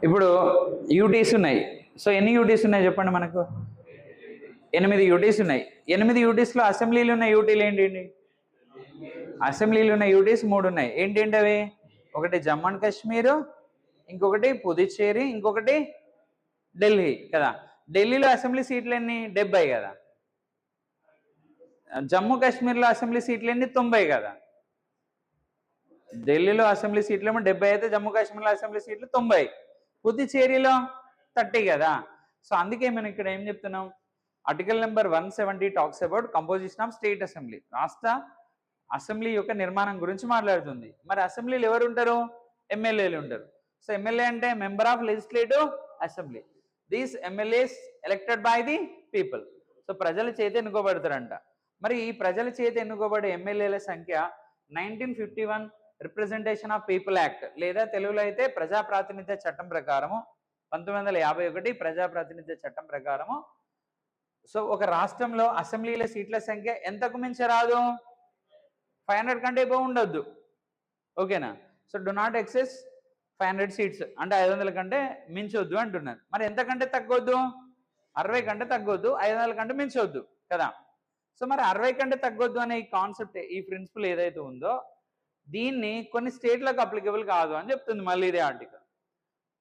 ఇప్పుడు యూటీస్ ఉన్నాయి. సో ఎన్ని యూటీస్ ఉన్నాయి చెప్పండి మనకు? 8 యూటీస్ ఉన్నాయి. 8 యూటీస్లో అసెంబ్లీలు ఉన్న యూటీలు ఏంటి? అసెంబ్లీలు ఉన్న యూటీస్ 3 ఉన్నాయి. ఏంటంటే అవి? ఒకటి జమ్మూ అండ్ కాశ్మీర్, ఇంకొకటి పుదుచ్చేరి, ఇంకొకటి ఢిల్లీ కదా. ఢిల్లీలో అసెంబ్లీ సీట్లు ఎన్ని? 70 కదా. జమ్మూ కాశ్మీర్లో అసెంబ్లీ సీట్లు ఎన్ని? 90 కదా. ఢిల్లీలో అసెంబ్లీ సీట్లు ఏమో 70 అయితే జమ్మూ కాశ్మీర్లో అసెంబ్లీ సీట్లు 90. పుదుచ్చేరిలో 30 కదా. సో అందుకే మనం ఇక్కడ ఏం చెప్తున్నాం? Article number 170 talks about composition of state assembly. రాష్ట్ర అసెంబ్లీ యొక్క నిర్మాణం గురించి మాట్లాడుతుంది. మరి అసెంబ్లీలు ఎవరు ఉంటారు? ఎమ్మెల్యేలు ఉంటారు. సో ఎమ్మెల్యే అంటే member of legislative assembly. These MLAs elected by the people. So ప్రజల చేత ఎన్నుకోబడతారంట. మరి ఈ ప్రజల చేత ఎన్నుకోబడే ఎమ్మెల్యేల సంఖ్య 1951 రిప్రజెంటేషన్ ఆఫ్ పీపుల్ యాక్ట్ లేదా తెలుగులో అయితే ప్రజా ప్రాతినిధ్య చట్టం ప్రకారము 1951 ప్రజా ప్రాతినిధ్య చట్టం ప్రకారము సో ఒక రాష్ట్రంలో అసెంబ్లీల సీట్ల సంఖ్య ఎంతకు మించి రాదు? 500 కంటే ఎక్కువ ఉండొద్దు. ఓకేనా? So do not excess 500 seats అంటే 500 కంటే మించొద్దు అంటున్నారు. మరి ఎంతకంటే తగ్గొద్దు? 60 కంటే తగ్గొద్దు, 500 కంటే మించొద్దు కదా. సో మరి 60 కంటే తగ్గొద్దు అనే ఈ కాన్సెప్ట్, ఈ ప్రిన్సిపల్ ఏదైతే ఉందో దీన్ని కొన్ని స్టేట్లకు అప్లికబుల్ కాదు అని చెప్తుంది మళ్ళీ ఇదే ఆర్టికల్.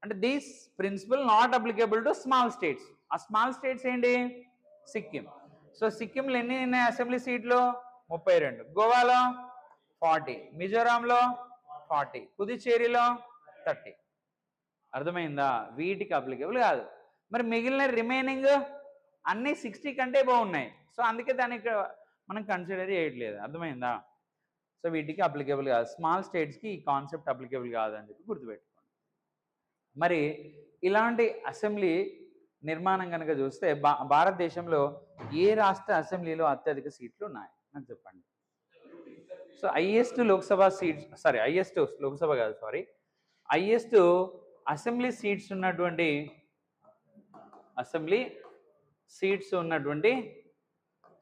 అంటే these principle not applicable to small states. ఆ స్మాల్ స్టేట్స్ ఏంటి? సిక్కిం. సో సిక్కింలో ఎన్ని ఉన్నాయి అసెంబ్లీ సీట్లు? 32. గోవాలో 40, మిజోరాంలో 40, పుదుచ్చేరిలో 30. అర్థమైందా? వీటికి అప్లికబుల్ కాదు. మరి మిగిలిన రిమైనింగ్ అన్ని 60 కంటే బాగున్నాయి. సో అందుకే దానికి మనం కన్సిడర్ చేయట్లేదు. అర్థమైందా? సో వీటికి అప్లికబుల్ కాదు. స్మాల్ స్టేట్స్కి ఈ కాన్సెప్ట్ అప్లికబుల్ కాదు అని చెప్పి గుర్తుపెట్టుకోండి. మరి ఇలాంటి అసెంబ్లీ నిర్మాణం కనుక చూస్తే భారతదేశంలో ఏ రాష్ట్ర అసెంబ్లీలో అత్యధిక సీట్లు ఉన్నాయి నాకు చెప్పండి. సో హైయెస్ట్ అసెంబ్లీ సీట్స్ ఉన్నటువంటి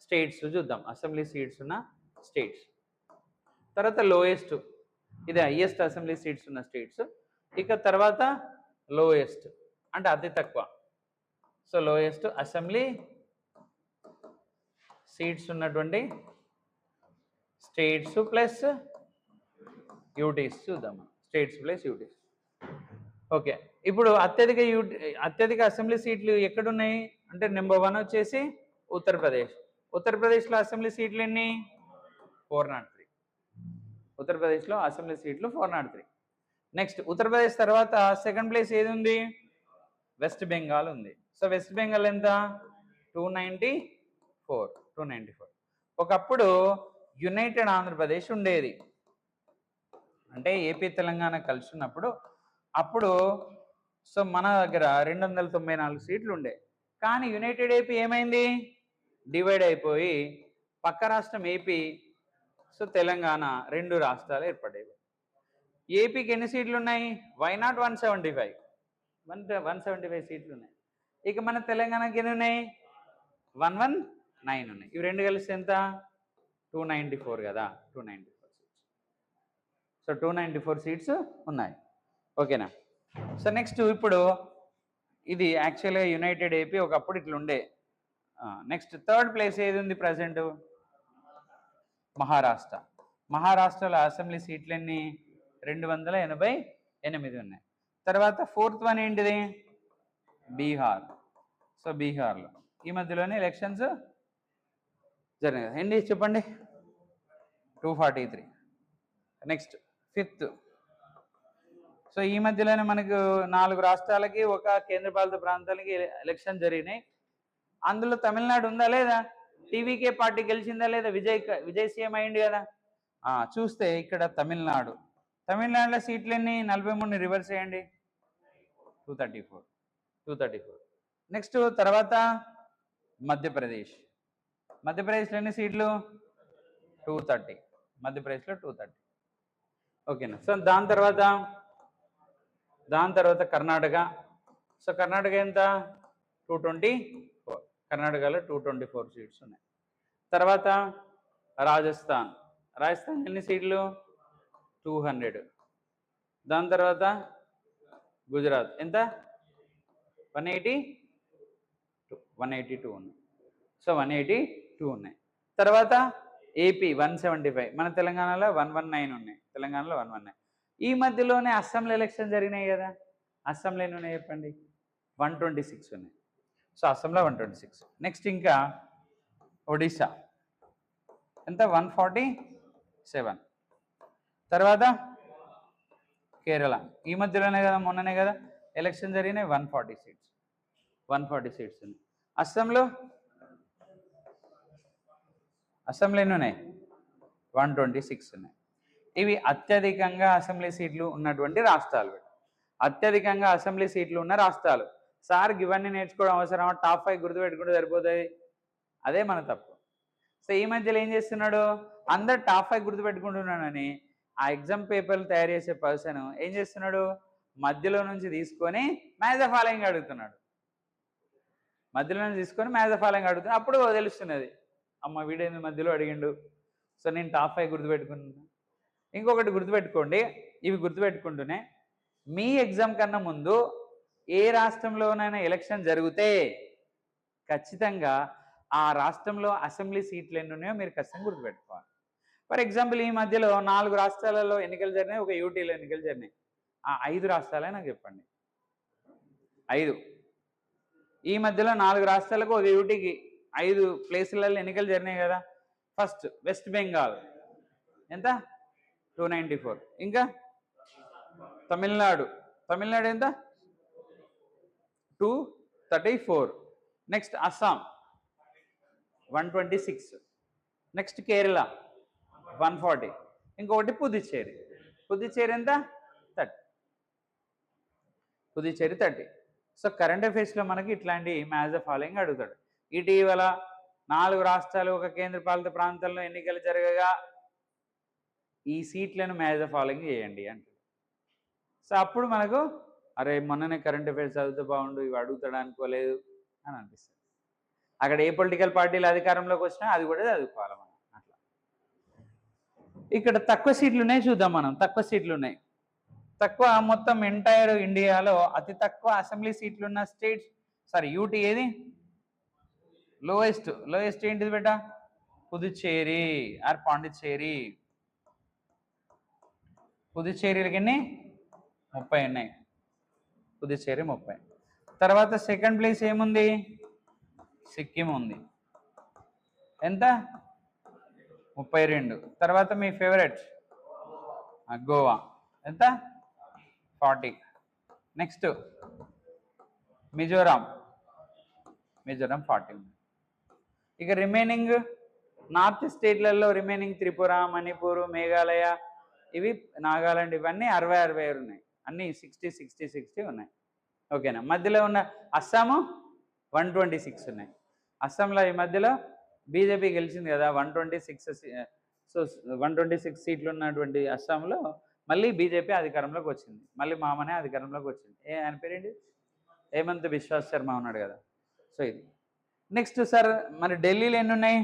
స్టేట్స్ చూద్దాం. అసెంబ్లీ సీట్స్ ఉన్న స్టేట్స్ తర్వాత లోయెస్ట్, ఇది హైయెస్ట్ అసెంబ్లీ సీట్స్ ఉన్న స్టేట్స్. ఇక తర్వాత లోయెస్ట్ అంటే అతి తక్కువ. సో లోయెస్ట్ అసెంబ్లీ సీట్స్ ఉన్నటువంటి స్టేట్స్ ప్లస్ యూటీస్ చూద్దాం. States plus UTs. ఓకే, ఇప్పుడు అత్యధిక అసెంబ్లీ సీట్లు ఎక్కడున్నాయి అంటే నెంబర్ 1 వచ్చేసి ఉత్తరప్రదేశ్. ఉత్తరప్రదేశ్లో అసెంబ్లీ సీట్లు ఎన్ని? 403. ఉత్తరప్రదేశ్లో అసెంబ్లీ సీట్లు 403. నెక్స్ట్ ఉత్తరప్రదేశ్ తర్వాత సెకండ్ ప్లేస్ ఏది ఉంది? వెస్ట్ బెంగాల్ ఉంది. సో వెస్ట్ బెంగాల్ ఎంత? 294. ఒకప్పుడు యునైటెడ్ ఆంధ్రప్రదేశ్ ఉండేది. అంటే ఏపీ తెలంగాణ కలిసి ఉన్నప్పుడు అప్పుడు సో మన దగ్గర 294 సీట్లు ఉండే. కానీ యునైటెడ్ ఏపీ ఏమైంది? డివైడ్ అయిపోయి పక్క రాష్ట్రం ఏపీ, సో తెలంగాణ 2 రాష్ట్రాలు ఏర్పడేవి. ఏపీకి ఎన్ని సీట్లు ఉన్నాయి? వై నాట్ 175 సీట్లు ఉన్నాయి. ఇక మన తెలంగాణకి ఎన్ని ఉన్నాయి? 119 ఉన్నాయి. ఇవి 2 కలిసి ఎంత? 294 కదా. 294 సీట్స్. సో 294 సీట్స్ ఉన్నాయి. ఓకేనా? సో నెక్స్ట్ ఇప్పుడు ఇది యాక్చువల్గా యునైటెడ్ ఏపీ ఒకప్పుడు ఇట్లా ఉండే. నెక్స్ట్ థర్డ్ ప్లేస్ ఏది ఉంది ప్రజెంట్? మహారాష్ట్ర. మహారాష్ట్రలో అసెంబ్లీ సీట్లు ఎన్ని? 288 ఉన్నాయి. తర్వాత ఫోర్త్ వన్ ఏంటిది? బీహార్. సో బీహార్లో ఈ మధ్యలోనే ఎలక్షన్స్ జరిగినాయి. ఏంటి చెప్పండి? 243. Next fifth. సో ఈ మధ్యలోనే మనకు 4 రాష్ట్రాలకి ఒక కేంద్రపాలిత ప్రాంతాలకి ఎలక్షన్ జరిగినాయి. అందులో తమిళనాడు ఉందా లేదా? టీవీకే పార్టీ గెలిచిందా లేదా? విజయ్ సీఎం అయింది కదా. చూస్తే ఇక్కడ తమిళనాడులో సీట్లు ఎన్ని? 43 రివర్స్ చేయండి. 234. నెక్స్ట్ తర్వాత మధ్యప్రదేశ్లో ఎన్ని సీట్లు? 230. మధ్యప్రదేశ్లో 230. ఓకేనా? సో దాని తర్వాత కర్ణాటక. సో కర్ణాటక ఎంత? 224. కర్ణాటకలో 224 సీట్స్ ఉన్నాయి. తర్వాత రాజస్థాన్ ఎన్ని సీట్లు? 200. దాని తర్వాత గుజరాత్ ఎంత 182 ఉన్నాయి. సో 182 ఉన్నాయి. తర్వాత ఏపీ 175, మన తెలంగాణలో 119 ఉన్నాయి, తెలంగాణలో 119. ఈ మధ్యలోనే అసెంబ్లీ ఎలక్షన్ జరిగినాయి కదా, అసెంబ్లీ ఎన్ని ఉన్నాయి చెప్పండి, 126 ఉన్నాయి. So assembly 126. నెక్స్ట్ ఇంకా ఒడిశా ఎంత 147. తర్వాత కేరళ ఈ మధ్యలోనే కదా, మొన్ననే కదా ఎలక్షన్ జరిగినాయి, 140 సీట్స్, 140 సీట్స్ ఉన్నాయి. అసెంబ్లీ ఎన్ని ఉన్నాయి, 126 ఉన్నాయి. ఇవి అత్యధికంగా అసెంబ్లీ సీట్లు ఉన్నటువంటి రాష్ట్రాలు. అత్యధికంగా అసెంబ్లీ సీట్లు ఉన్న రాష్ట్రాలు. సార్ ఇవన్నీ నేర్చుకోవడం అవసరమా, టాప్ 5 గుర్తుపెట్టుకుంటే సరిపోతుంది, అదే మన తప్పు. సో ఈ మధ్యలో ఏం చేస్తున్నాడు, అందరు టాప్ 5 గుర్తుపెట్టుకుంటున్నాడని ఆ ఎగ్జామ్ పేపర్లు తయారు చేసే పర్సన్ ఏం చేస్తున్నాడు, మధ్యలో నుంచి తీసుకొని మ్యాచ్ ద ఫాలోయింగ్ అడుగుతున్నాడు. మధ్యలో నుంచి తీసుకొని మ్యాచ్ ద ఫాలోయింగ్ అడుగుతున్నాడు. అప్పుడు తెలుస్తున్నది, అమ్మ వీడేంది మధ్యలో అడిగిండు, సో నేను టాప్ 5 గుర్తుపెట్టుకున్నాను. ఇంకొకటి గుర్తుపెట్టుకోండి, ఇవి గుర్తుపెట్టుకుంటూనే మీ ఎగ్జామ్ కన్నా ముందు ఏ రాష్ట్రంలోనైనా ఎలక్షన్ జరిగితే ఖచ్చితంగా ఆ రాష్ట్రంలో అసెంబ్లీ సీట్లు ఎన్ని ఉన్నాయో మీరు ఖచ్చితంగా గుర్తుపెట్టుకోవాలి. ఫర్ ఎగ్జాంపుల్ ఈ మధ్యలో 4 రాష్ట్రాలలో ఎన్నికలు జరిగినాయి, ఒక యూటీలో ఎన్నికలు జరిగినాయి. ఆ 5 రాష్ట్రాలే నాకు చెప్పండి. 5 ఈ మధ్యలో 4 రాష్ట్రాలకు ఒక యూటీకి 5 ప్లేసులలో ఎన్నికలు జరిగినాయి కదా. ఫస్ట్ వెస్ట్ బెంగాల్ ఎంత 294. ఇంకా తమిళనాడు ఎంత 234. నెక్స్ట్ అస్సాం 126. నెక్స్ట్ కేరళ 140. ఇంకొకటి పుదుచ్చేరి ఎంత 30. పుదుచ్చేరి 30. సో కరెంట్ అఫైర్స్లో మనకి ఇట్లాంటి మ్యాచ్ ద ఫాలోయింగ్ అడుగుతాడు. ఇటీవల 4 రాష్ట్రాలు ఒక కేంద్రపాలిత ప్రాంతంలో ఎన్నికలు జరగగా ఈ సీట్లను మ్యాచ్ ద ఫాలోయింగ్ చేయండి అంటాడు. సో అప్పుడు మనకు అరే మొన్ననే కరెంట్ అఫైర్స్ చదివితే బాగుండు, ఇవి అడుగుతాడు అనుకోలేదు అని అనిపిస్తుంది. అక్కడ ఏ పొలిటికల్ పార్టీలు అధికారంలోకి వచ్చినా అది కూడా చదువుకోవాలి మనం. అట్లా ఇక్కడ తక్కువ సీట్లు ఉన్నాయి చూద్దాం మనం. తక్కువ సీట్లు ఉన్నాయి, తక్కువ మొత్తం ఎంటైర్ ఇండియాలో అతి తక్కువ అసెంబ్లీ సీట్లు ఉన్న స్టేట్స్ యూటీ ఏది, లోయెస్ట్ ఏంటిది బేట, పుదుచ్చేరి ఆర్ పాండిచ్చేరి. పుదుచ్చేరికి ఎన్ని 30 ఉన్నాయి, పుదుచ్చేరి 30. తర్వాత సెకండ్ ప్లేస్ ఏముంది, సిక్కిం ఉంది ఎంత 32. తర్వాత మీ ఫేవరెట్ గోవా ఎంత 40. నెక్స్ట్ మిజోరాం 40. ఇక రిమైనింగ్ నార్త్ స్టేట్లలో రిమైనింగ్ త్రిపుర, మణిపూర్, మేఘాలయ, ఇవి నాగాలాండ్, ఇవన్నీ 60 ఉన్నాయి. అన్నీ 60 ఉన్నాయి. ఓకేనా. మధ్యలో ఉన్న అస్సాము 126 ఉన్నాయి. అస్సాంలో ఈ మధ్యలో బీజేపీ గెలిచింది కదా 126. సో 126 సీట్లు ఉన్నటువంటి అస్సాంలో మళ్ళీ బీజేపీ అధికారంలోకి వచ్చింది. మళ్ళీ మామనే అధికారంలోకి వచ్చింది. ఆయన పేరేంటి, హేమంత్ బిశ్వాస్ శర్మ ఉన్నాడు కదా. సో ఇది. నెక్స్ట్ సార్ మరి ఢిల్లీలో ఎన్ని ఉన్నాయి,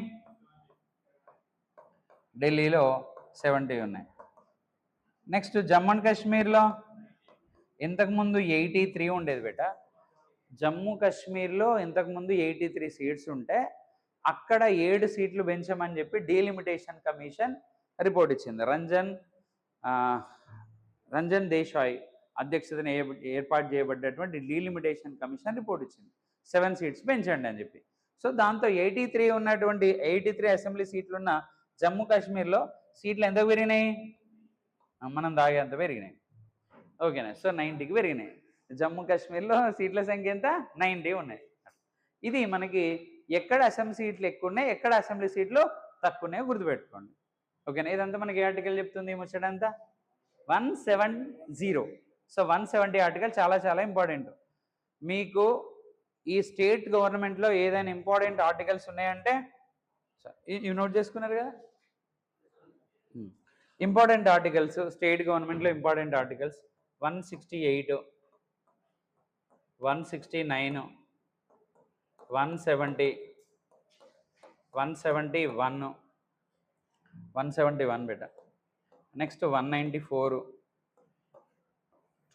ఢిల్లీలో 70 ఉన్నాయి. నెక్స్ట్ జమ్మూ అండ్ కాశ్మీర్లో ఇంతకుముందు 83 ఉండేది బేట. జమ్మూ కాశ్మీర్లో ఇంతకుముందు 83 సీట్స్ ఉంటే అక్కడ 7 సీట్లు పెంచమని చెప్పి డీలిమిటేషన్ కమిషన్ రిపోర్ట్ ఇచ్చింది. రంజన్ దేశాయ్ అధ్యక్షతన ఏర్పాటు చేయబడ్డటువంటి డీలిమిటేషన్ కమిషన్ రిపోర్ట్ ఇచ్చింది 7 సీట్స్ పెంచండి అని చెప్పి. సో దాంతో 83 అసెంబ్లీ సీట్లున్న జమ్మూ కాశ్మీర్లో సీట్లు ఎంత పెరిగినాయి, మనం దాగేంత పెరిగినాయి. ఓకేనా. సో 90కి పెరిగినాయి. జమ్మూ కాశ్మీర్లో సీట్ల సంఖ్య ఎంత 90 ఉన్నాయి. ఇది మనకి ఎక్కడ అసెంబ్లీ సీట్లు ఎక్కువ ఉన్నాయి, ఎక్కడ అసెంబ్లీ సీట్లు తక్కువ ఉన్నాయో గుర్తుపెట్టుకోండి. ఓకేనా. ఇదంతా మనకి ఏ ఆర్టికల్ చెప్తుంది, ముచ్చటంతా 170. సో 170 ఆర్టికల్ చాలా ఇంపార్టెంట్. మీకు ఈ స్టేట్ గవర్నమెంట్లో ఏదైనా ఇంపార్టెంట్ ఆర్టికల్స్ ఉన్నాయంటే ఇవి నోట్ చేసుకున్నారు కదా. ఇంపార్టెంట్ ఆర్టికల్స్ స్టేట్ గవర్నమెంట్లో ఇంపార్టెంట్ ఆర్టికల్స్ 168, 169, 170, 171, 171 బేట. Next 194,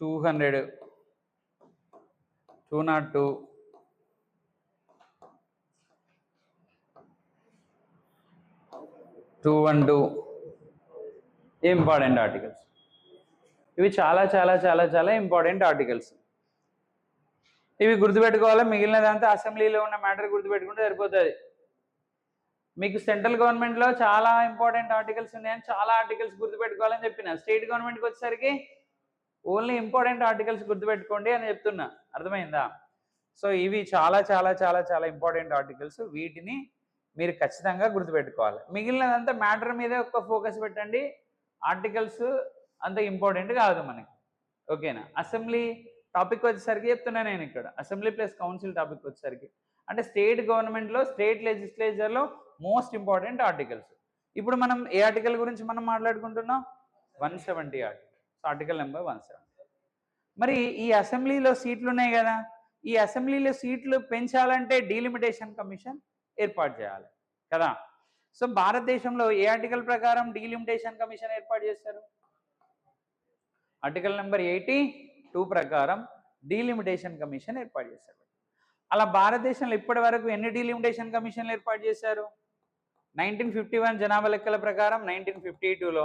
200, 202, 212 important articles. ఇవి చాలా చాలా చాలా చాలా ఇంపార్టెంట్ ఆర్టికల్స్. ఇవి గుర్తుపెట్టుకోవాలి. మిగిలినదంతా అసెంబ్లీలో ఉన్న మ్యాటర్ గుర్తుపెట్టుకుంటే సరిపోతుంది. మీకు సెంట్రల్ గవర్నమెంట్లో చాలా ఇంపార్టెంట్ ఆర్టికల్స్ ఉన్నాయని చాలా ఆర్టికల్స్ గుర్తుపెట్టుకోవాలని చెప్పిన. స్టేట్ గవర్నమెంట్కి వచ్చేసరికి ఓన్లీ ఇంపార్టెంట్ ఆర్టికల్స్ గుర్తుపెట్టుకోండి అని చెప్తున్నా. అర్థమైందా? సో ఇవి చాలా చాలా చాలా చాలా ఇంపార్టెంట్ ఆర్టికల్స్. వీటిని మీరు ఖచ్చితంగా గుర్తుపెట్టుకోవాలి. మిగిలినదంతా మ్యాటర్ మీదే ఒక ఫోకస్ పెట్టండి. ఆర్టికల్స్ అంత ఇంపార్టెంట్ కాదు మనకి. ఓకేనా? అసెంబ్లీ టాపిక్ వచ్చేసరికి చెప్తున్నా నేను ఇక్కడ. అసెంబ్లీ ప్లస్ కౌన్సిల్ టాపిక్ వచ్చేసరికి అంటే స్టేట్ గవర్నమెంట్లో స్టేట్ లెజిస్లేచర్లో మోస్ట్ ఇంపార్టెంట్ ఆర్టికల్స్. ఇప్పుడు మనం ఏ ఆర్టికల్ గురించి మనం మాట్లాడుకుంటున్నాం? 170 ఆర్టికల్. Article number 170. మరి ఈ అసెంబ్లీలో సీట్లు ఉన్నాయి కదా, ఈ అసెంబ్లీలో సీట్లు పెంచాలంటే డీలిమిటేషన్ కమిషన్ ఏర్పాటు చేయాలి కదా. సో భారతదేశంలో ఏ ఆర్టికల్ ప్రకారం డీలిమిటేషన్ కమిషన్ ఏర్పాటు చేస్తారు? ఆర్టికల్ నెంబర్ 82 ప్రకారం డీలిమిటేషన్ కమిషన్ ఏర్పాటు చేశారు. అలా భారతదేశంలో ఇప్పటి వరకు ఎన్ని డీలిమిటేషన్ కమిషన్లు ఏర్పాటు చేశారు? 1951 జనాభా లెక్కల ప్రకారం 1952లో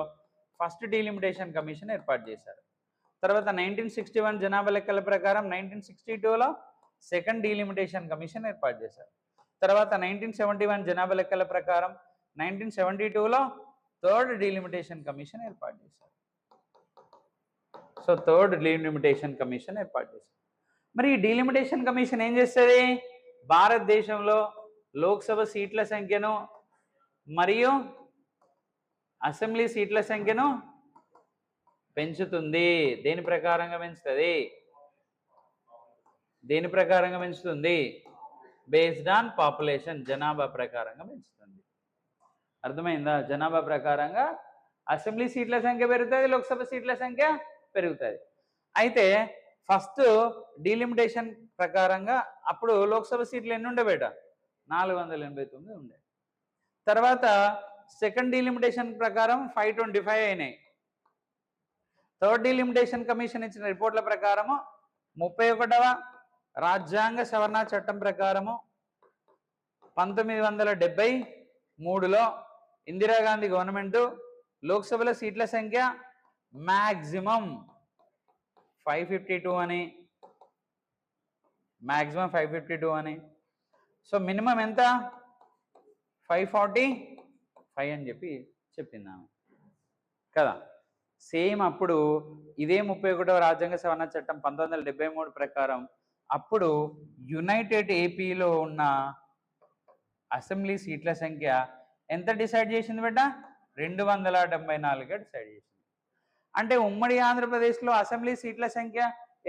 ఫస్ట్ డీలిమిటేషన్ కమిషన్ ఏర్పాటు చేశారు. తర్వాత 1961 జనాభా లెక్కల ప్రకారం 1962లో సెకండ్ డీలిమిటేషన్ కమిషన్ ఏర్పాటు చేశారు. తర్వాత 1971 జనాభా లెక్కల ప్రకారం 1972లో థర్డ్ డీలిమిటేషన్ కమిషన్ ఏర్పాటు చేశారు. సో థర్డ్ డీలిమిటేషన్ కమిషన్ ఏర్పాటు చేశారు. మరి ఈ డీలిమిటేషన్ కమిషన్ ఏం చేస్తుంది? భారతదేశంలో లోక్సభ సీట్ల సంఖ్యను మరియు అసెంబ్లీ సీట్ల సంఖ్యను పెంచుతుంది. దేని ప్రకారంగా పెంచుతుంది? దేని ప్రకారంగా పెంచుతుంది? బేస్డ్ ఆన్ పాపులేషన్, జనాభా ప్రకారంగా పెంచుతుంది. అర్థమైందా? జనాభా ప్రకారంగా అసెంబ్లీ సీట్ల సంఖ్య పెరుగుతుంది, లోక్సభ సీట్ల సంఖ్య పెరుగుతుంది. అయితే ఫస్ట్ డీలిమిటేషన్ ప్రకారంగా అప్పుడు లోక్సభ సీట్లు ఎన్ని ఉండే బేట? 489 ఉండే. తర్వాత సెకండ్ డీలిమిటేషన్ ప్రకారం 525 అయినాయి. థర్డ్ డీలిమిటేషన్ కమిషన్ ఇచ్చిన రిపోర్ట్ల ప్రకారము 31వ రాజ్యాంగ సవరణ చట్టం ప్రకారము 1973లో ఇందిరాగాంధీ గవర్నమెంట్ లోక్సభలో సీట్ల సంఖ్య మ్యాక్సిమం 552 అని, మ్యాక్సిమం 552 అని. సో మినిమం ఎంత? 545 అని చెప్పి చెప్పింది ఆమె కదా. సేమ్ అప్పుడు ఇదే 31వ రాజ్యాంగ సవరణ చట్టం 1973 ప్రకారం అప్పుడు యునైటెడ్ ఏపీలో ఉన్న అసెంబ్లీ సీట్ల సంఖ్య ఎంత డిసైడ్ చేసింది బిడ్డ? 274గా డిసైడ్ చేసింది. అంటే ఉమ్మడి ఆంధ్రప్రదేశ్లో అసెంబ్లీ సీట్ల సంఖ్య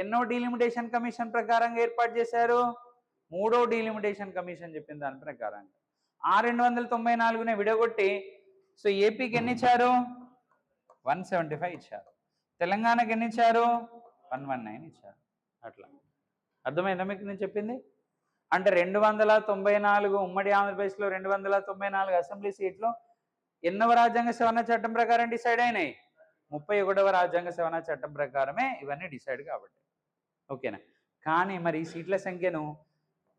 ఎన్నో డీలిమిటేషన్ కమిషన్ ప్రకారంగా ఏర్పాటు చేశారు? 3వ డీలిమిటేషన్ కమిషన్ చెప్పిన దాని ప్రకారంగా. ఆ 294నే విడగొట్టి సో ఏపీకి ఎన్ని ఇచ్చారు? 175 ఇచ్చారు. తెలంగాణకి ఎన్ని ఇచ్చారు? 119 ఇచ్చారు. అట్లా అర్థమైందా మీకు నేను చెప్పింది? అంటే 294 ఉమ్మడి ఆంధ్రప్రదేశ్లో 294 అసెంబ్లీ సీట్లు ఎన్నవ రాజ్యాంగ సవరణ చట్టం ప్రకారం డిసైడ్ అయినాయి? 31వ రాజ్యాంగ సవరణ చట్టం ప్రకారమే ఇవన్నీ డిసైడ్ కాబట్టి. ఓకేనా? కానీ మరి ఈ సీట్ల సంఖ్యను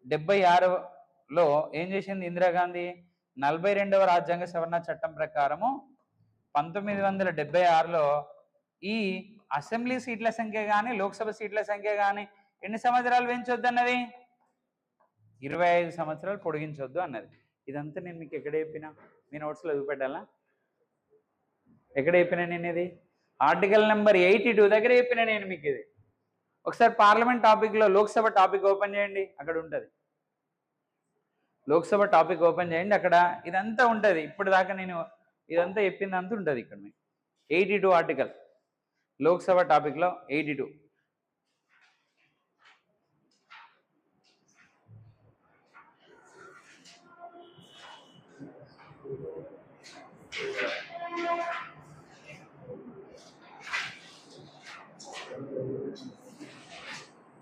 76లో ఏం చేసింది ఇందిరాగాంధీ? 42వ రాజ్యాంగ సవరణ చట్టం ప్రకారము 1976లో ఈ అసెంబ్లీ సీట్ల సంఖ్య కానీ లోక్సభ సీట్ల సంఖ్య కానీ ఎన్ని సంవత్సరాలు పెంచొద్దు అన్నది? 25 సంవత్సరాలు పొడిగించొద్దు అన్నది. ఇదంతా నేను మీకు ఎక్కడ చెప్పినా? మీ నోట్స్లో చూపెట్టాలా? ఎక్కడ చెప్పినా నేను? ఇది ఆర్టికల్ నెంబర్ 82 దగ్గర చెప్పినా నేను మీకు. ఇది ఒకసారి పార్లమెంట్ టాపిక్లో లోక్సభ టాపిక్ ఓపెన్ చేయండి, అక్కడ ఉంటుంది. లోక్సభ టాపిక్ ఓపెన్ చేయండి, అక్కడ ఇదంతా ఉంటుంది. ఇప్పటిదాకా నేను ఇదంతా చెప్పిందంతా ఉంటుంది ఇక్కడ మీకు. 82 ఆర్టికల్ లోక్సభ టాపిక్లో 82.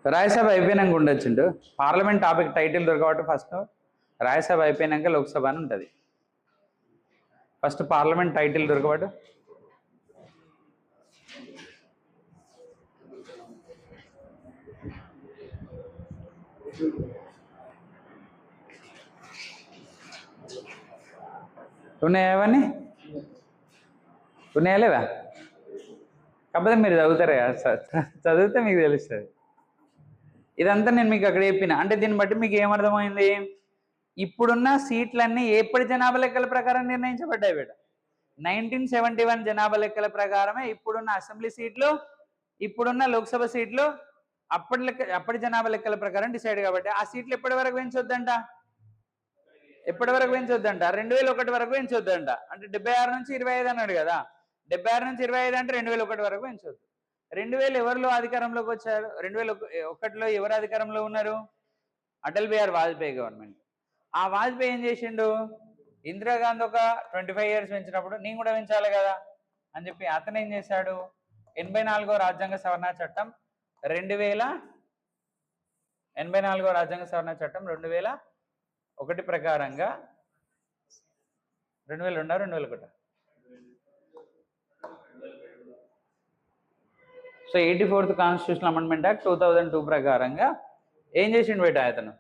రాజ్యసభ అయిపోయినాక ఉండొచ్చుండు. పార్లమెంట్ టాపిక్ టైటిల్ దొరకబట్టి ఫస్ట్ రాజ్యసభ అయిపోయినాక లోక్సభ అని ఉంటుంది. ఫస్ట్ పార్లమెంట్ టైటిల్ దొరకబట్టు. ఉన్నాయా అవన్నీ? ఉన్నాయా లేవా? కాకపోతే మీరు చదువుతారు కదా సార్, చదివితే మీకు తెలుస్తుంది. ఇదంతా నేను మీకు అక్కడ చెప్పిన. అంటే దీన్ని బట్టి మీకు ఏమర్థమైంది? ఇప్పుడున్న సీట్లన్నీ ఎప్పటి జనాభా లెక్కల ప్రకారం నిర్ణయించబడ్డాయి బిడ్డ. 1971 జనాభా లెక్కల ప్రకారమే ఇప్పుడున్న అసెంబ్లీ సీట్లు, ఇప్పుడున్న లోక్సభ సీట్లు అప్పటి జనాభా లెక్కల ప్రకారం డిసైడ్ కాబట్టి ఆ సీట్లు ఎప్పటి వరకు పెంచొద్దంట? ఎప్పటి వరకు పెంచొద్దంట? 2001 వరకు పెంచొద్దంట. అంటే 76 నుంచి 25 అన్నాడు కదా. 76 నుంచి 25 అంటే 2001 వరకు పెంచొద్దు. 2000 ఎవరిలో అధికారంలోకి వచ్చారు? 2001లో ఎవరు అధికారంలో ఉన్నారు? అటల్ బిహారీ వాజ్పేయి గవర్నమెంట్. ఆ వాజ్పేయి ఏం చేసిండు? ఇందిరాగాంధీ ఒక 25 years పెంచినప్పుడు నేను కూడా పెంచాలి కదా అని చెప్పి అతను ఏం చేశాడు? 84వ రాజ్యాంగ సవరణ చట్టం 84వ రాజ్యాంగ సవరణ చట్టం 2001 ప్రకారంగా 2002 2001 so 84th constitutional amendment act 2002 ప్రకారంగా ఏం చేసిండు బేట అతను?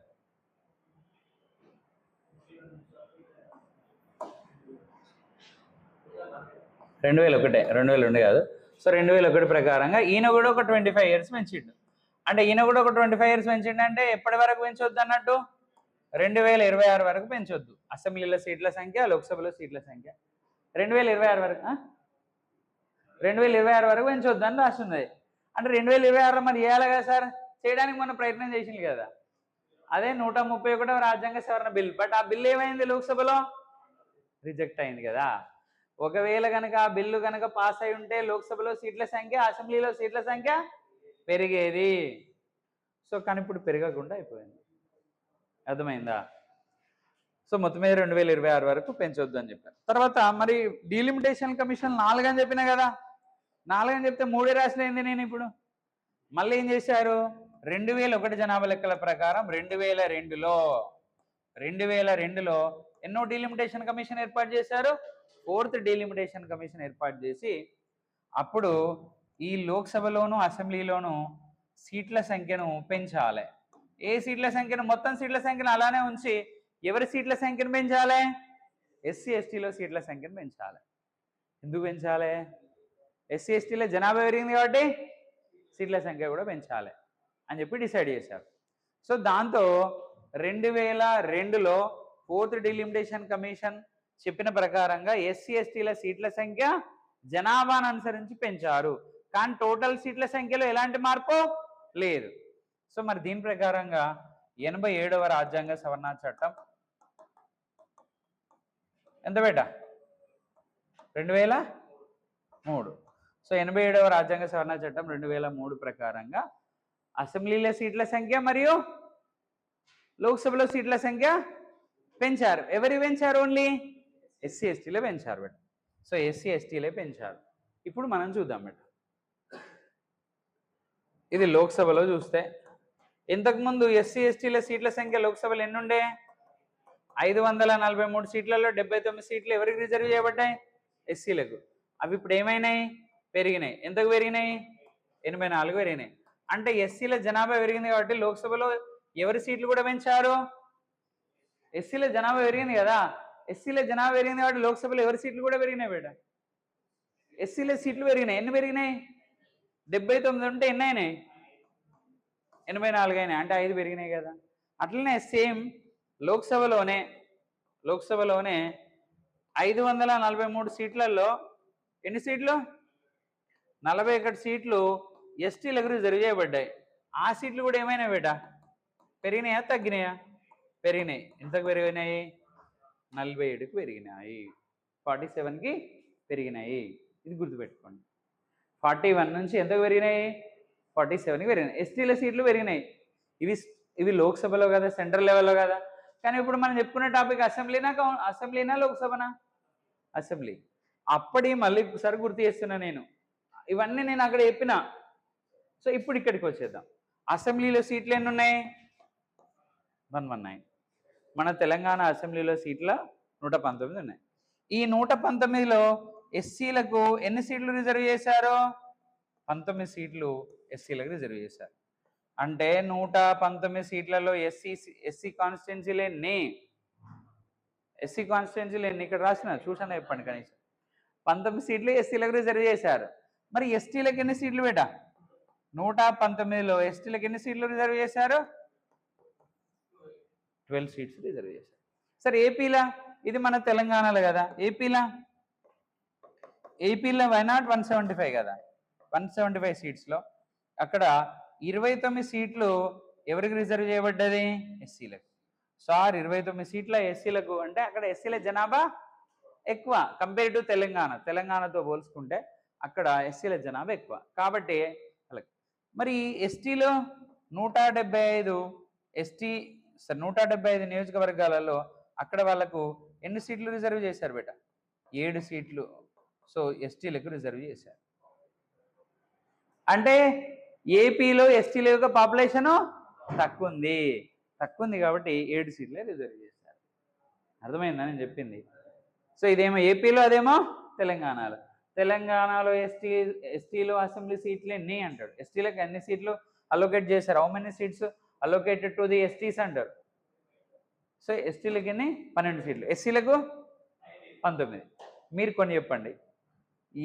2001 కాదు. సో 2001 ప్రకారంగా ఈయన కూడా ఒక 25 years పెంచిండు. అంటే ఈయన కూడా ఒక 25 years పెంచిండు అంటే ఎప్పటి వరకు పెంచొద్దు అన్నట్టు? 2026 వరకు పెంచొద్దు. అసెంబ్లీలో సీట్ల సంఖ్య, లోక్సభలో సీట్ల సంఖ్య 2026 వరకు 2026 వరకు పెంచొద్దు అని రాస్తున్నది. అంటే 2026లో మరి చేయాలి కదా సార్, చేయడానికి మనం ప్రయత్నం చేసింది కదా. అదే 131వ రాజ్యాంగ సవరణ బిల్. బట్ ఆ బిల్ ఏమైంది? లోక్సభలో రిజెక్ట్ అయింది కదా. ఒకవేళ కనుక ఆ బిల్లు కనుక పాస్ అయి ఉంటే లోక్సభలో సీట్ల సంఖ్య, అసెంబ్లీలో సీట్ల సంఖ్య పెరిగేది. సో కానీ ఇప్పుడు పెరగకుండా అయిపోయింది. అర్థమైందా? సో మొత్తం మీద 2026 వరకు పెంచొద్దు అని చెప్పారు. తర్వాత మరి డీలిమిటేషన్ కమిషన్ 4 అని చెప్పినా కదా. 4 అని చెప్తే 3 రాసిపోయింది నేను ఇప్పుడు. మళ్ళీ ఏం చేశారు? 2001 జనాభా లెక్కల ప్రకారం 2002లో ఎన్నో డీలిమిటేషన్ కమిషన్ ఏర్పాటు చేశారు? 4th డీలిమిటేషన్ కమిషన్ ఏర్పాటు చేసి అప్పుడు ఈ లోక్సభలోను అసెంబ్లీలోను సీట్ల సంఖ్యను పెంచాలి. ఏ సీట్ల సంఖ్యను? మొత్తం సీట్ల సంఖ్యను అలానే ఉంచి ఎవరి సీట్ల సంఖ్యను పెంచాలి? ఎస్సీ ఎస్టీలో సీట్ల సంఖ్యను పెంచాలి. ఎందుకు పెంచాలి? ఎస్సీ ఎస్టీలో జనాభా పెరిగింది కాబట్టి సీట్ల సంఖ్య కూడా పెంచాలి అని చెప్పి డిసైడ్ చేశారు. సో దాంతో 2002లో 4th డీలిమిటేషన్ కమిషన్ చెప్పిన ప్రకారంగా ఎస్సీ ఎస్టీల సీట్ల సంఖ్య జనాభాను అనుసరించి పెంచారు. కానీ టోటల్ సీట్ల సంఖ్యలో ఎలాంటి మార్పు లేదు. సో మరి దీని ప్రకారంగా 87వ రాజ్యాంగ సవరణ చట్టం ఎంత బేట? 2003. సో 87వ రాజ్యాంగ సవరణ చట్టం 2003 ప్రకారంగా అసెంబ్లీలో సీట్ల సంఖ్య మరియు లోక్సభలో సీట్ల సంఖ్య పెంచారు. ఎవరి పెంచారు? ఓన్లీ ఎస్సీ ఎస్టీలో పెంచారు బేట. సో ఎస్సీ ఎస్టీలే పెంచారు. ఇప్పుడు మనం చూద్దాం బేట. ఇది లోక్సభలో చూస్తే ఇంతకుముందు ఎస్సీ ఎస్టీల సీట్ల సంఖ్య లోక్సభలో ఎన్నుండే? 543 సీట్లలో 79 సీట్లు ఎవరికి రిజర్వ్ చేయబడ్డాయి? ఎస్సీలకు. అవి ఇప్పుడు ఏమైనాయి? పెరిగినాయి. ఎంతకు పెరిగినాయి? 84 పెరిగినాయి. అంటే ఎస్సీల జనాభా పెరిగింది కాబట్టి లోక్సభలో ఎవరి సీట్లు కూడా పెంచారు? ఎస్సీల జనాభా పెరిగింది కదా. ఎస్సీల జనాభా పెరిగింది కాబట్టి లోక్సభలో ఎవరి సీట్లు కూడా పెరిగినాయి బేట? ఎస్సీల సీట్లు పెరిగినాయి. ఎన్ని పెరిగినాయి? 79 ఉంటే ఎన్ని అయినాయి? 84 అయినాయి. అంటే 5 పెరిగినాయి కదా. అట్లనే సేమ్ లోక్సభలోనే 543 సీట్లలో ఎన్ని సీట్లు? 41 సీట్లు ఎస్టీలకు రిజర్వ్ చేయబడ్డాయి. ఆ సీట్లు కూడా ఏమైనా బేట? పెరిగినాయా తగ్గినాయా? పెరిగినాయి. ఎంతకు పెరిగినాయి? 47కి పెరిగినాయి. 47కి పెరిగినాయి. ఇది గుర్తుపెట్టుకోండి. 41 నుంచి ఎంతకు పెరిగినాయి? 47కి పెరిగినాయి. ఎస్టీల సీట్లు పెరిగినాయి. ఇవి లోక్సభలో కదా, సెంట్రల్ లెవెల్లో కదా. కానీ ఇప్పుడు మనం చెప్పుకునే టాపిక్ అసెంబ్లీనా లోక్సభనా? అసెంబ్లీ. అప్పటి మళ్ళీ ఒకసారి గుర్తు చేస్తున్నా నేను. ఇవన్నీ నేను అక్కడ చెప్పిన. సో ఇప్పుడు ఇక్కడికి వచ్చేద్దాం. అసెంబ్లీలో సీట్లు ఎన్ని ఉన్నాయి? 119. మన తెలంగాణ అసెంబ్లీలో సీట్ల 119 ఉన్నాయి. ఈ 119లో ఎస్సీలకు ఎన్ని సీట్లు రిజర్వ్ చేశారు? 19 సీట్లు ఎస్సీలకు రిజర్వ్ చేశారు. అంటే 119 సీట్లలో ఎస్సీ కాన్స్టిట్యున్సీలు ఎన్ని? ఎస్సీ కాన్స్టిట్యున్సీలు ఎన్ని? ఇక్కడ రాసిన చూసాను చెప్పండి. కనీసం 19 సీట్లు ఎస్సీలకు రిజర్వ్ చేశారు. మరి ఎస్టీలకు ఎన్ని సీట్లు బేటా? 119లో ఎస్టీలకు ఎన్ని సీట్లు రిజర్వ్ చేశారు? 12 సీట్స్ రిజర్వ్ చేశారు. సరే ఏపీలా? ఇది మన తెలంగాణలో కదా. ఏపీలా వై నాట్ 175 కదా. 175 సీట్స్లో అక్కడ 29 సీట్లు ఎవరికి రిజర్వ్ చేయబడ్డది? ఎస్సీలకు. సార్ 29 సీట్ల ఎస్సీలకు అంటే అక్కడ ఎస్సీల జనాభా ఎక్కువ కంపేర్ టు తెలంగాణతో పోల్చుకుంటే అక్కడ ఎస్సీల జనాభా ఎక్కువ కాబట్టి. మరి ఎస్టీలో 175 175 నియోజకవర్గాలలో అక్కడ వాళ్ళకు ఎన్ని సీట్లు రిజర్వ్ చేశారు బేట? 7 సీట్లు. సో ఎస్టీలకు రిజర్వ్ చేశారు. అంటే ఏపీలో ఎస్టీల యొక్క పాపులేషను తక్కువ ఉంది కాబట్టి 7 సీట్లే రిజర్వ్ చేశారు. అర్థమైందా నేను చెప్పింది? సో ఇదేమో ఏపీలో, అదేమో తెలంగాణలో ఎస్టీలో అసెంబ్లీ సీట్లు ఎన్ని అంటాడు. ఎస్టీలకు ఎన్ని సీట్లు అలోకేట్ చేశారు? How many seats allocated to the STs అంటారు. సో ఎస్టీలకు ఎన్ని? 12 సీట్లు. ఎస్సీలకు 19. మీరు కొన్ని చెప్పండి.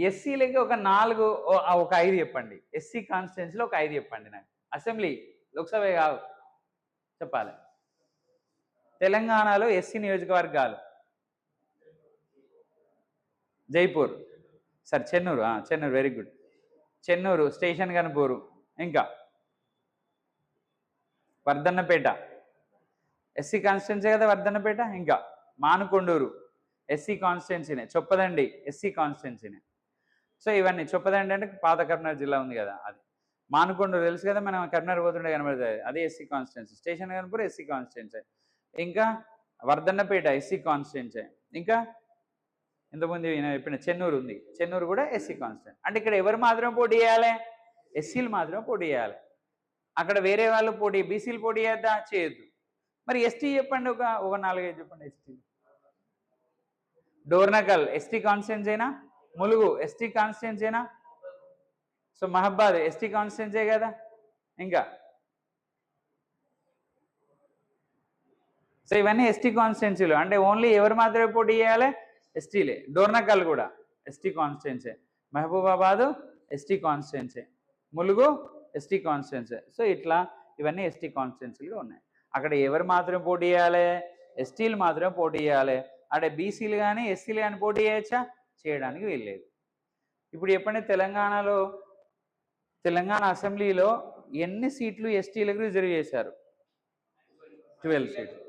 ఎస్సీలకి ఒక 4 ఒక 5 చెప్పండి. ఎస్సీ కాన్స్టిట్యున్సీలో ఒక 5 చెప్పండి నాకు. అసెంబ్లీ లోక్సభ కాదు చెప్పాలి. తెలంగాణలో ఎస్సీ నియోజకవర్గాలు Jaipur, sir Chennur very good. Chennur, station Ghanpur, ఇంకా వర్ధన్నపేట ఎస్సీ కాన్స్టిట్యున్సీ కదా వర్ధన్నపేట. ఇంకా మానుకొండూరు ఎస్సీ కాన్స్టిట్యున్సీనే. చొప్పదండి ఎస్సీ కాన్స్టిట్యున్సీనే. సో ఇవన్నీ చొప్పదండి అంటే పాత కర్నూలు జిల్లా ఉంది కదా అది. మానుకొండూరు తెలుసు కదా, మనం కర్నూలు పోతుండే కనబడుతుంది, అది SC constituency. Station Ghanpur SC constituency. ఇంకా వర్ధన్నపేట ఎస్సీ కాన్స్టిట్యున్సీ. ఇంకా ఇంతకుముందు చెప్పిన చెన్నూరు ఉంది, చెన్నూరు కూడా ఎస్సీ కాన్స్టిట్యున్సీ. అంటే ఇక్కడ ఎవరు మాత్రమే పోటీ చేయాలి? ఎస్సీలు మాత్రమే పోటీ చేయాలి. అక్కడ వేరే వాళ్ళు బీసీలు పోటీ చేద్దా? చేయొద్దు. మరి ఎస్టీ చెప్పండి, ఒక 4-5 చెప్పండి. ఎస్టీ డోర్నకల్ ఎస్టీ కాన్స్టిట్యున్సీ అయినా, ములుగు ఎస్టీ కాన్స్టిట్యున్సీ అయినా, సో మహబాద్ ఎస్టీ కాన్స్టిట్యున్సీ కదా. ఇంకా సో ఇవన్నీ ఎస్టీ కాన్స్టిట్యున్సీలు. అంటే ఓన్లీ ఎవరు మాత్రమే పోటీ చేయాలి? ఎస్టీలే. డోర్నకల్ కూడా ST constituency, Mahabubabad ST constituency, Mulugu ST constituency. So ఇట్లా ఇవన్నీ ఎస్టీ కాన్స్టిట్యున్సీలు ఉన్నాయి. అక్కడ ఎవరు మాత్రమే పోటీ చేయాలి? ఎస్టీలు మాత్రమే పోటీ చేయాలి. అంటే బీసీలు కానీ ఎస్సీలు కానీ పోటీ చేయొచ్చా? చేయడానికి వీల్లేదు. ఇప్పుడు చెప్పండి, తెలంగాణ అసెంబ్లీలో ఎన్ని సీట్లు ఎస్టీలకు రిజర్వ్ చేశారు? 12 సీట్లు.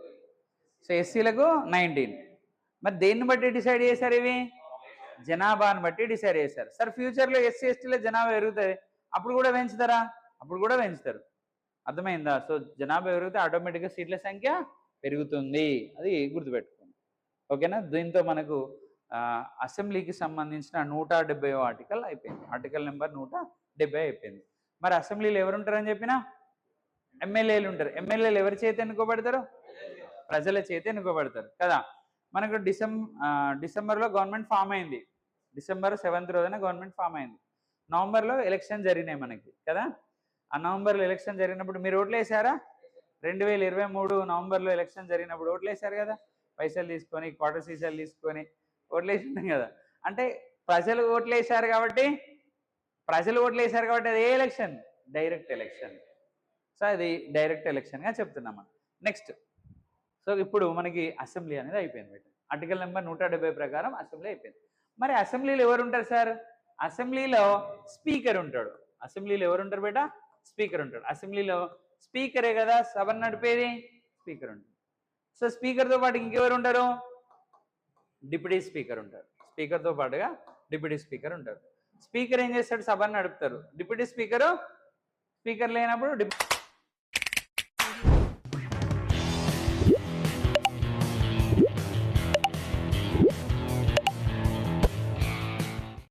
సో ఎస్సీలకు 19. మరి దేన్ని బట్టి డిసైడ్ చేశారు? ఇవి జనాభాను బట్టి డిసైడ్ చేశారు. సార్ ఫ్యూచర్లో ఎస్సీ ఎస్టీల జనాభా పెరుగుతుంది, అప్పుడు కూడా పెంచుతారా? అప్పుడు కూడా పెంచుతారు. అర్థమైందా? సో జనాభా పెరిగితే ఆటోమేటిక్గా సీట్ల సంఖ్య పెరుగుతుంది, అది గుర్తుపెట్టుకోండి. ఓకేనా? దీంతో మనకు అసెంబ్లీకి సంబంధించిన 170వ ఆర్టికల్ అయిపోయింది. ఆర్టికల్ నెంబర్ 170 అయిపోయింది. మరి అసెంబ్లీలో ఎవరు ఉంటారని చెప్పినా? ఎమ్మెల్యేలు ఉంటారు. ఎమ్మెల్యేలు ఎవరి చేత ఎన్నుకోబడతారు? ప్రజల చేత ఎన్నుకోబడతారు కదా. మనకు డిసెంబర్లో గవర్నమెంట్ ఫామ్ అయింది. డిసెంబర్ 7th రోజున గవర్నమెంట్ ఫామ్ అయింది. నవంబర్లో ఎలక్షన్ జరిగినాయి మనకి కదా. ఆ నవంబర్లో ఎలక్షన్ జరిగినప్పుడు మీరు ఓట్లు వేసారా? 2023 నవంబర్లో ఎలక్షన్ జరిగినప్పుడు ఓట్లు వేసారు కదా. పైసలు తీసుకొని, క్వార్టర్ సీసాలు తీసుకొని ఓట్లు వేసినాం కదా. అంటే ప్రజలు ఓట్లు వేసారు కాబట్టి అది ఏ ఎలక్షన్? Direct election. సో అది డైరెక్ట్ ఎలక్షన్గా చెప్తున్నాం మనం. నెక్స్ట్, సో ఇప్పుడు మనకి అసెంబ్లీ అనేది అయిపోయింది. ఆర్టికల్ నెంబర్ 170 ప్రకారం అసెంబ్లీ అయిపోయింది. మరి అసెంబ్లీలో ఎవరు ఉంటారు సార్? అసెంబ్లీలో స్పీకర్ ఉంటాడు. అసెంబ్లీలో ఎవరు ఉంటారు బేటా? స్పీకర్ ఉంటాడు. అసెంబ్లీలో స్పీకరే కదా సభను నడిపేది, స్పీకర్ ఉంటాడు. సో స్పీకర్తో పాటు ఇంకెవరు ఉంటారు? డిప్యూటీ స్పీకర్ ఉంటారు. స్పీకర్తో పాటుగా డిప్యూటీ స్పీకర్ ఉంటారు. స్పీకర్ ఏం చేస్తాడు? సభను నడుపుతారు. డిప్యూటీ స్పీకర్ లేనప్పుడు